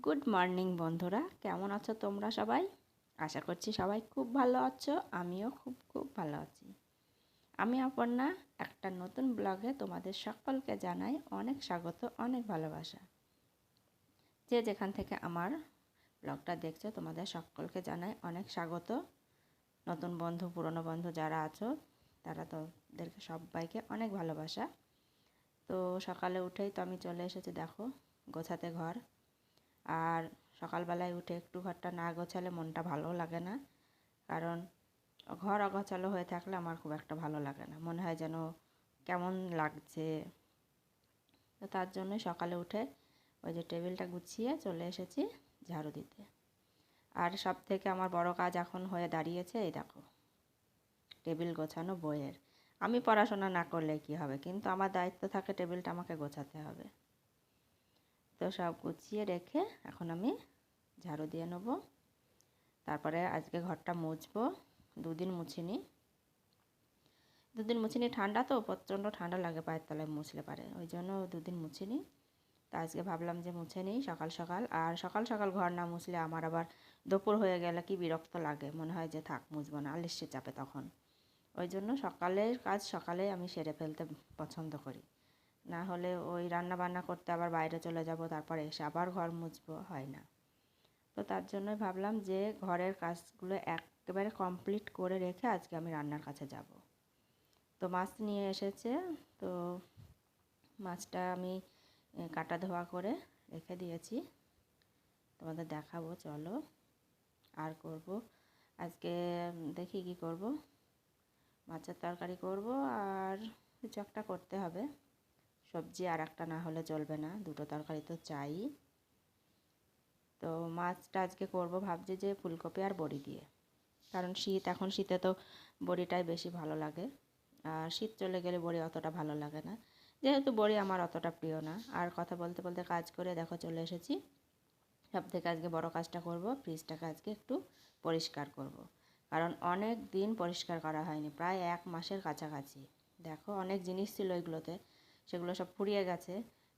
Good morning বন্ধুরা, কেমন আছো তোমরা সবাই? আশা করছি সবাই খুব ভালো আছো। আমিও খুব ভালো আছি। আমি অপর্ণা একটা নতুন ব্লগে তোমাদের সকলকে জানাই অনেক স্বাগত, অনেক ভালোবাসা। যে যেখান থেকে আমার ব্লগটা দেখছো তোমাদের সকলকে জানাই অনেক স্বাগত। নতুন বন্ধু, পুরনো বন্ধু যারা আছো তারা তোদেরকে সবাইকে অনেক ভালোবাসা। তো সকালে উঠেই তো আমি চলে এসেছি, দেখো, গোছাতে ঘর। আর সকালবেলায় উঠে একটু ঘরটা না গোছালে মনটা ভালো লাগে না, কারণ ঘর অগোছালো হয়ে থাকলে আমার খুব একটা ভালো লাগে না, মনে হয় যেন কেমন লাগছে। তো তার জন্যই সকালে উঠে ওই যে টেবিলটা গুছিয়ে চলে এসেছি ঝাড়ু দিতে। আর সব থেকে আমার বড় কাজ এখন হয়ে দাঁড়িয়েছে, এই দেখো, টেবিল গোছানো বইয়ের। আমি পড়াশোনা না করলে কি হবে, কিন্তু আমার দায়িত্ব থাকে টেবিলটা আমাকে গোছাতে হবে। তো সব গুছিয়ে রেখে এখন আমি ঝাড়ু দিয়ে নেব। তারপরে আজকে ঘরটা মুছবো। দুদিন মুছিনি, ঠান্ডা তো প্রচণ্ড ঠান্ডা লাগে পায়ের তলায় মুছলে পারে, ওই জন্য দুদিন মুছিনি। তা আজকে ভাবলাম যে মুছে নিই সকাল সকাল। আর সকাল সকাল ঘর না মুছলে আমার আবার দুপুর হয়ে গেলে কি বিরক্ত লাগে, মনে হয় যে থাক মুছবো না, আলস্যে চাপে তখন। ওই জন্য সকালের কাজ সকালে আমি সেরে ফেলতে পছন্দ করি, না হলে ওই রান্না বান্না করতে আবার বাইরে চলে যাব, তারপরে এসে আবার ঘর মুছবো, হয় না। তো তার জন্যই ভাবলাম যে ঘরের কাজগুলো একেবারে কমপ্লিট করে রেখে আজকে আমি রান্নার কাছে যাব। তো মাছ নিয়ে এসেছে, তো মাছটা আমি কাটা ধোয়া করে রেখে দিয়েছি, তোমাদের দেখাবো, চলো। আর করব আজকে, দেখি কি করব, মাছের তরকারি করব আর কিছু একটা করতে হবে, সবজি আর একটা না হলে চলবে না, দুটো তরকারি তো চাই। তো মাছটা আজকে করব ভাবছি যে ফুলকপি আর বড়ি দিয়ে, কারণ শীত, এখন শীতে তো বড়িটাই বেশি ভালো লাগে। আর শীত চলে গেলে বড়ি অতটা ভালো লাগে না, যেহেতু বড়ি আমার অতটা প্রিয় না। আর কথা বলতে বলতে কাজ করে দেখো চলে এসেছি। সব থেকে আজকে বড় কাজটা করব, ফ্রিজটাকে আজকে একটু পরিষ্কার করব, কারণ অনেক দিন পরিষ্কার করা হয়নি, প্রায় 1 মাসের কাছাকাছি। দেখো অনেক জিনিস ছিল ওইগুলোতে, সেগুলো সব ফুরিয়ে গেছে,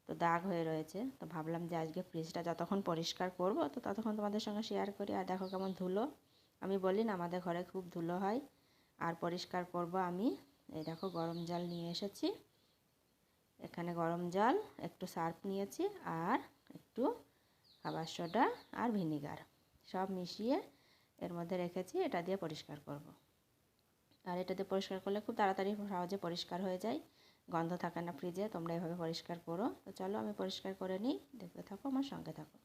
তো দাগ হয়ে রয়েছে। তো ভাবলাম যে আজকে ফ্রিজটা যতক্ষণ পরিষ্কার করব তো ততক্ষণ তোমাদের সঙ্গে শেয়ার করি। আর দেখো কেমন ধুলো, আমি বলি না আমাদের ঘরে খুব ধুলো হয়। আর পরিষ্কার করব আমি, এই দেখো গরম জল নিয়ে এসেছি, এখানে গরম জল, একটু সার্ফ নিয়েছি আর একটু খাবার সোডা আর ভিনিগার সব মিশিয়ে এর মধ্যে রেখেছি, এটা দিয়ে পরিষ্কার করব। আর এটা দিয়ে পরিষ্কার করলে খুব তাড়াতাড়ি সহজে পরিষ্কার হয়ে যায়, গন্ধ থাকে না ফ্রিজে। তোমরা এভাবে পরিষ্কার করো। তো চলো আমি পরিষ্কার করে নিই, দেখতে থাকো, আমার সঙ্গে থাকো।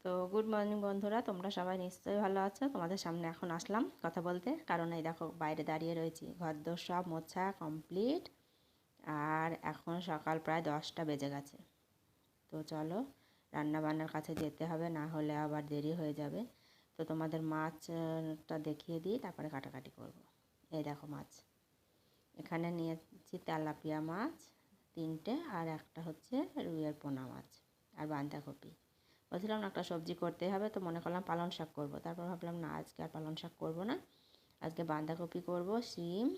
তো গুড মর্নিং বন্ধুরা, তোমরা সবাই নিশ্চয়ই ভালো আছো। তোমাদের সামনে এখন আসলাম কথা বলতে, কারণ এই দেখো বাইরে দাঁড়িয়ে রয়েছি। ঘরদোর সব মোছা কমপ্লিট, আর এখন সকাল প্রায় 10টা বেজে গেছে। তো চলো রান্না বান্নার কাছে যেতে হবে, না হলে আবার দেরি হয়ে যাবে। তো তোমাদের মাছটা দেখিয়ে দিই, তারপরে কাটাকাটি করব। এই দেখো মাছ, এখানে নিয়েছি তেলাপিয়া মাছ 3টে, আর একটা হচ্ছে রুইয়ের পোনা মাছ, আর বাঁধাকপি। বলছিলাম না একটা সবজি করতে হবে, তো মনে করলাম পালং শাক করবো। তারপর ভাবলাম না, আজকে আর পালং শাক করবো না, আজকে বাঁধাকপি করব, শিম,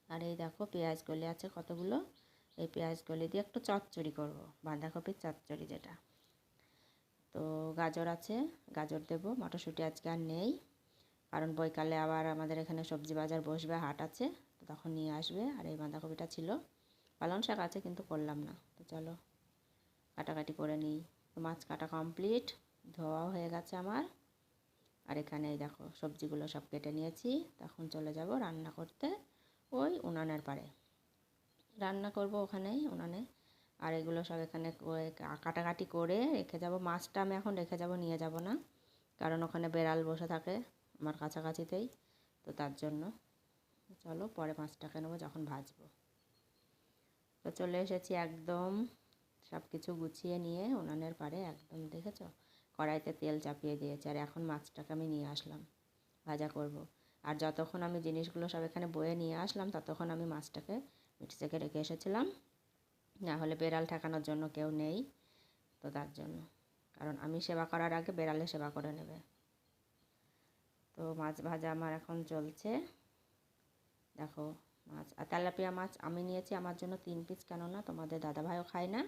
আর এই দেখো পেঁয়াজ কলি আছে কতগুলো। এই পেঁয়াজ কলি দিয়ে একটু চচ্চড়ি করব, বাঁধাকপির চচ্চড়ি যেটা। তো গাজর আছে, গাজর দেবো। মটরশুঁটি আজকে আর নেই, কারণ বৈকালে আবার আমাদের এখানে সবজি বাজার বসবে, হাট আছে, তো তখন নিয়ে আসবে। আর এই বাঁধাকপিটা ছিল। পালং শাক আছে কিন্তু করলাম না। তো চলো কাটাকাটি করে নিই। তো মাছ কাটা কমপ্লিট, ধোয়াও হয়ে গেছে আমার। আর এখানে এই দেখো সবজিগুলো সব কেটে নিয়েছি। তখন চলে যাব রান্না করতে ওই উনানের পাড়ে। রান্না করব ওখানেই উনানে। আর এগুলো সব এখানে কাটাকাটি করে রেখে যাব। মাছটা আমি এখন রেখে যাব, নিয়ে যাব না, কারণ ওখানে বেড়াল বসে থাকে আমার কাছাকাছিতেই। তো তার জন্য চলো পরে মাছটাকে নেবো যখন ভাজবো। তো চলে এসেছি একদম সব কিছু গুছিয়ে নিয়ে উনানের পাড়ে। একদম দেখেছো কড়াইতে তেল চাপিয়ে দিয়েছে, আর এখন মাছটাকে আমি নিয়ে আসলাম, ভাজা করব। আর যতক্ষণ আমি জিনিসগুলো সব এখানে বয়ে নিয়ে আসলাম, ততক্ষণ আমি মাছটাকে মিক্সিতে রেখে এসেছিলাম, না হলে বেড়াল ঠেকানোর জন্য কেউ নেই, তো তার জন্য। কারণ আমি সেবা করার আগে বেড়ালে সেবা করে নেবে। তো মাছ ভাজা আমার এখন চলছে। দেখো মাছ, আর তেলাপিয়া মাছ আমি নিয়েছি আমার জন্য 3 পিস, কেননা তোমাদের দাদাভাইও খায় না,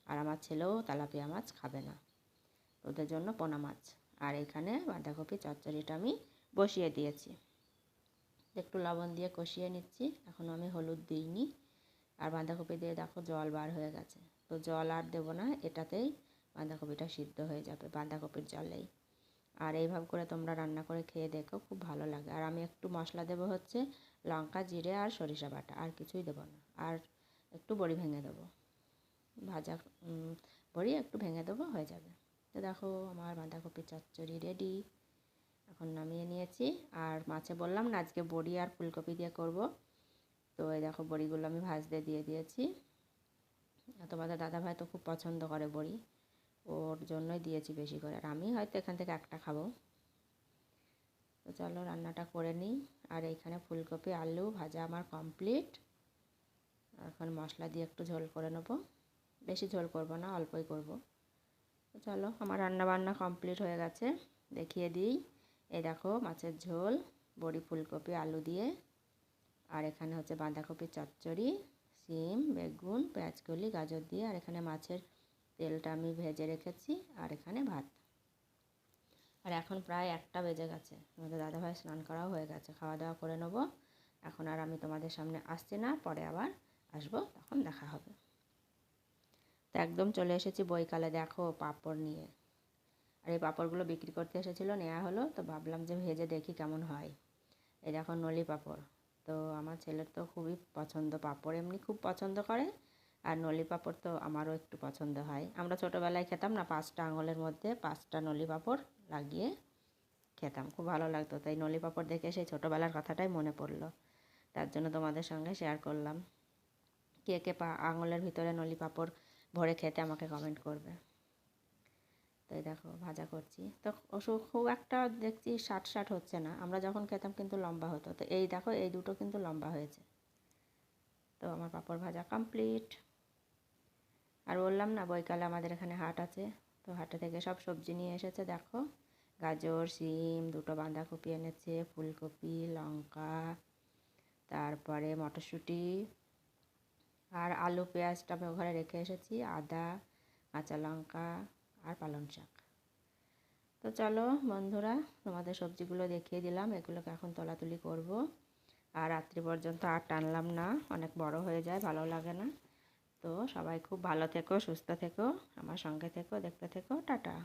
আর আমার ছেলেও তেলাপিয়া মাছ খাবে না, ওদের জন্য পোনা মাছ। আর এখানে বাঁধাকপি চচ্চড়িটা আমি বসিয়ে দিয়েছি, একটু লবণ দিয়ে কষিয়ে নিচ্ছি। এখনও আমি হলুদ দিইনি। আর বাঁধাকপি দিয়ে দেখো জল বার হয়ে গেছে, তো জল আর দেবো না, এটাতেই বাঁধাকপিটা সিদ্ধ হয়ে যাবে, বাঁধাকপির জলেই। আর এইভাবে করে তোমরা রান্না করে খেয়ে দেখো, খুব ভালো লাগে। আর আমি একটু মশলা দেবো হচ্ছে লঙ্কা, জিরে আর সরিষা বাটা, আর কিছুই দেবো না। আর একটু বড়ি ভেঙে দেবো, ভাজা বড়ি একটু ভেঙে দেবো, হয়ে যাবে। তো দেখো আমার বাঁধাকপি চচ্চড়ি রেডি, এখন নামিয়ে নিয়েছি। আর মাছে বললাম না আজকে বড়ি আর ফুলকপি দিয়ে করব, তো এই দেখো বড়িগুলো আমি ভাজতে দিয়ে দিয়েছি। তোমাদের দাদাভাই তো খুব পছন্দ করে বড়ি, ওর জন্যই দিয়েছি বেশি করে, আর আমি হয়তো এখান থেকে একটা খাবো। তো চলো রান্নাটা করে নিই। আর এইখানে ফুলকপি আলু ভাজা আমার কমপ্লিট। এখন মশলা দিয়ে একটু ঝোল করে নেবো, বেশি ঝোল করব না, অল্পই করব। তো চলো আমার রান্না বান্না কমপ্লিট হয়ে গেছে, দেখিয়ে দিই। এই দেখো মাছের ঝোল, বড়ি ফুলকপি আলু দিয়ে, আর এখানে হচ্ছে বাঁধাকপির চচ্চড়ি, শিম বেগুন পেঁয়াজকলি গাজর দিয়ে, আর এখানে মাছের তেলটা আমি ভেজে রেখেছি, আর এখানে ভাত। আর এখন প্রায় 1টা বেজে গেছে, আমাদের দাদাভাই স্নান করাও হয়ে গেছে, খাওয়া দাওয়া করে নেবো। এখন আর আমি তোমাদের সামনে আসছি না, পরে আবার আসবো, তখন দেখা হবে। তো একদম চলে এসেছি বৈকালে, দেখো পাঁপড় নিয়ে। আর এই পাঁপড়গুলো বিক্রি করতে এসেছিলো, নেওয়া হলো, তো ভাবলাম যে ভেজে দেখি কেমন হয়। এই দেখো নলি পাঁপড়, তো আমার ছেলের তো খুবই পছন্দ, পাঁপড় এমনি খুব পছন্দ করে, আর নলি পাঁপড় তো আমারও একটু পছন্দ হয়। আমরা ছোটোবেলায় খেতাম না, 5টা আঙুলের মধ্যে 5টা নলি পাঁপড় লাগিয়ে খেতাম, খুব ভালো লাগতো। তাই নলি পাঁপড় দেখে সেই ছোটোবেলার কথাটাই মনে পড়লো, তার জন্য তোমাদের সঙ্গে শেয়ার করলাম। কে কে আঙুলের ভিতরে নলি পাঁপড় ভরে খেতে আমাকে কমেন্ট করবে। তো এই দেখো ভাজা করছি, তো খুব একটা দেখছি ষাট হচ্ছে না, আমরা যখন খেতাম কিন্তু লম্বা হতো। তো এই দেখো এই দুটো কিন্তু লম্বা হয়েছে। তো আমার পাঁপড় ভাজা কমপ্লিট। আর বললাম না বৈকালে আমাদের এখানে হাট আছে, তো হাটে থেকে সব সবজি নিয়ে এসেছে। দেখো গাজর, শিম, 2টো বাঁধাকপি এনেছে, ফুলকপি, লঙ্কা, তারপরে মটরশুঁটি, আর আলু পেঁয়াজটা আমি ওখানে রেখে এসেছি, আদা, কাঁচা লঙ্কা, আর পালং শাক। তো চলো বন্ধুরা তোমাদের সবজিগুলো দেখিয়ে দিলাম, এগুলোকে এখন তোলাতুলি করব। আর রাত্রি পর্যন্ত আর টানলাম না, অনেক বড় হয়ে যায়, ভালো লাগে না। তো সবাই খুব ভালো থেকো, সুস্থ থেকো, আমার সঙ্গে থেকো, দেখতে থেকো, টাটা।